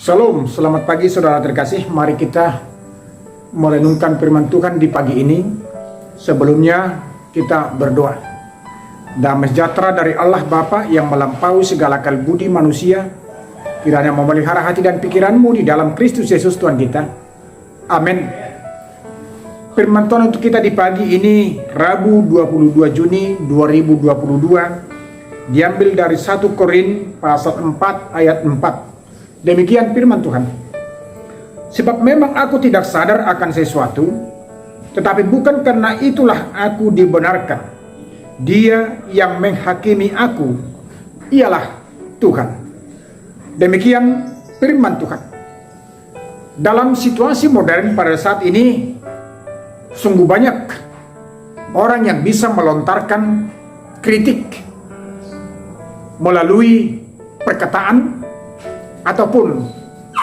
Shalom, selamat pagi saudara terkasih. Mari kita merenungkan firman Tuhan di pagi ini. Sebelumnya kita berdoa. Damai sejahtera dari Allah Bapa yang melampaui segala akal budi manusia, kiranya memelihara hati dan pikiranmu di dalam Kristus Yesus Tuhan kita. Amin. Firman Tuhan untuk kita di pagi ini, Rabu 22 Juni 2022, diambil dari 1 Korin pasal 4 ayat 4. Demikian firman Tuhan. Sebab memang aku tidak sadar akan sesuatu, tetapi bukan karena itulah aku dibenarkan. Dia yang menghakimi aku ialah Tuhan. Demikian firman Tuhan. Dalam situasi modern pada saat ini, sungguh banyak orang yang bisa melontarkan kritik melalui perkataan ataupun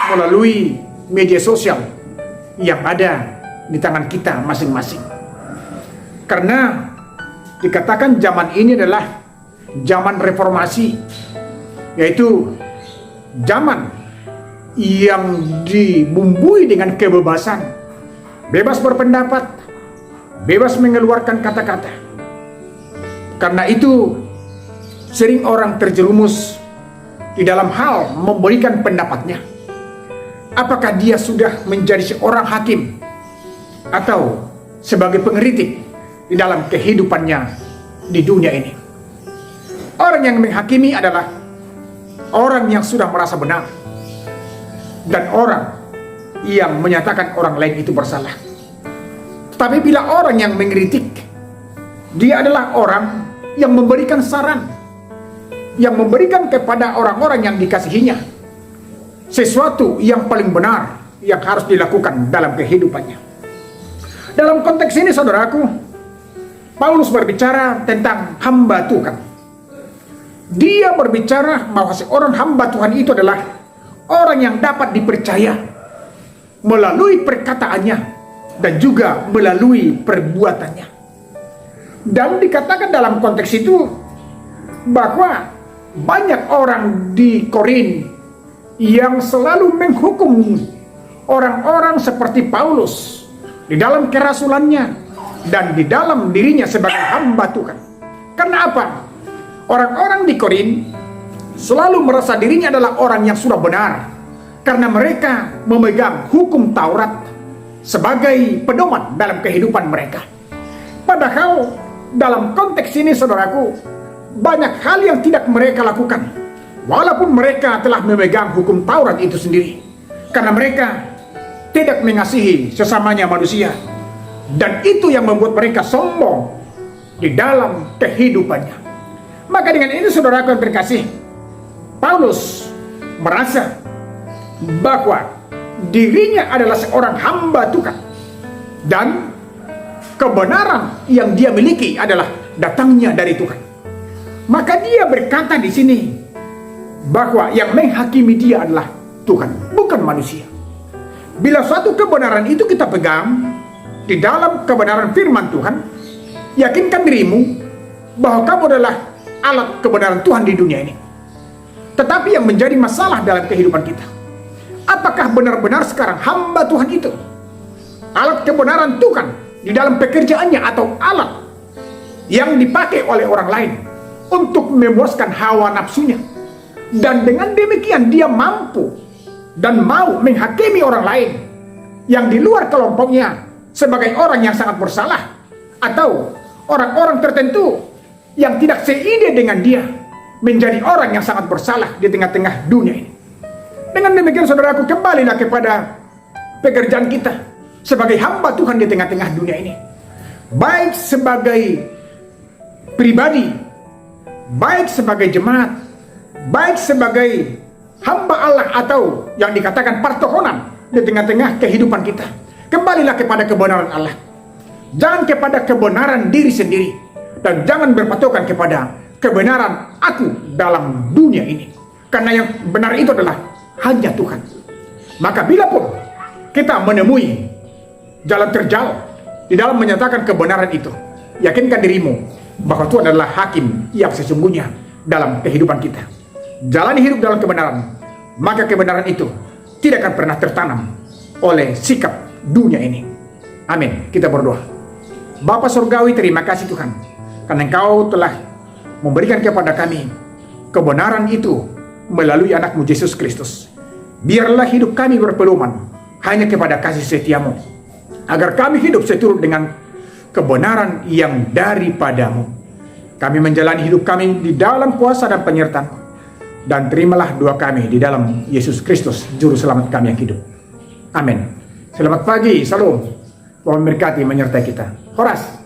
melalui media sosial yang ada di tangan kita masing-masing. Karena dikatakan zaman ini adalah zaman reformasi, yaitu zaman yang dibumbui dengan kebebasan, bebas berpendapat, bebas mengeluarkan kata-kata. Karena itu sering orang terjerumus di dalam hal memberikan pendapatnya. Apakah dia sudah menjadi seorang hakim atau sebagai pengkritik di dalam kehidupannya di dunia ini. Orang yang menghakimi adalah orang yang sudah merasa benar dan orang yang menyatakan orang lain itu bersalah. Tetapi bila orang yang mengkritik, dia adalah orang yang memberikan saran, yang memberikan kepada orang-orang yang dikasihinya sesuatu yang paling benar yang harus dilakukan dalam kehidupannya. Dalam konteks ini saudaraku, Paulus berbicara tentang hamba Tuhan. Dia berbicara bahwa seorang hamba Tuhan itu adalah orang yang dapat dipercaya melalui perkataannya dan juga melalui perbuatannya. Dan dikatakan dalam konteks itu bahwa banyak orang di Korin yang selalu menghukum orang-orang seperti Paulus di dalam kerasulannya dan di dalam dirinya sebagai hamba Tuhan. Karena apa? Orang-orang di Korin selalu merasa dirinya adalah orang yang sudah benar karena mereka memegang hukum Taurat sebagai pedoman dalam kehidupan mereka. Padahal dalam konteks ini saudaraku, banyak hal yang tidak mereka lakukan walaupun mereka telah memegang hukum Taurat itu sendiri, karena mereka tidak mengasihi sesamanya manusia, dan itu yang membuat mereka sombong di dalam kehidupannya. Maka dengan ini saudaraku yang terkasih, Paulus merasa bahwa dirinya adalah seorang hamba Tuhan dan kebenaran yang dia miliki adalah datangnya dari Tuhan. Maka dia berkata di sini bahwa yang menghakimi dia adalah Tuhan, bukan manusia. Bila suatu kebenaran itu kita pegang di dalam kebenaran firman Tuhan, yakinkan dirimu bahwa kamu adalah alat kebenaran Tuhan di dunia ini. Tetapi yang menjadi masalah dalam kehidupan kita, apakah benar-benar sekarang hamba Tuhan itu alat kebenaran Tuhan di dalam pekerjaannya, atau alat yang dipakai oleh orang lain untuk memuaskan hawa nafsunya, dan dengan demikian dia mampu dan mau menghakimi orang lain yang di luar kelompoknya sebagai orang yang sangat bersalah, atau orang-orang tertentu yang tidak seide dengan dia menjadi orang yang sangat bersalah di tengah-tengah dunia ini. Dengan demikian saudaraku, kembalilah kepada pekerjaan kita sebagai hamba Tuhan di tengah-tengah dunia ini, baik sebagai pribadi, baik sebagai jemaat, baik sebagai hamba Allah, atau yang dikatakan partokonan di tengah-tengah kehidupan kita. Kembalilah kepada kebenaran Allah, jangan kepada kebenaran diri sendiri, dan jangan berpatokan kepada kebenaran aku dalam dunia ini, karena yang benar itu adalah hanya Tuhan. Maka bila pun kita menemui jalan terjal di dalam menyatakan kebenaran itu, yakinkan dirimu bahwa Tuhan adalah hakim yang sesungguhnya dalam kehidupan kita. Jalani hidup dalam kebenaran, maka kebenaran itu tidak akan pernah tertanam oleh sikap dunia ini. Amin. Kita berdoa. Bapa Surgawi, terima kasih Tuhan, karena Engkau telah memberikan kepada kami kebenaran itu melalui anak-Mu Yesus Kristus. Biarlah hidup kami berpedoman hanya kepada kasih setiamu, agar kami hidup seturut dengan kebenaran yang daripadamu. Kami menjalani hidup kami di dalam kuasa dan penyertaan, dan terimalah doa kami di dalam Yesus Kristus, Juru Selamat kami yang hidup. Amin. Selamat pagi, salam. Tuhan memberkati menyertai kita. Horas.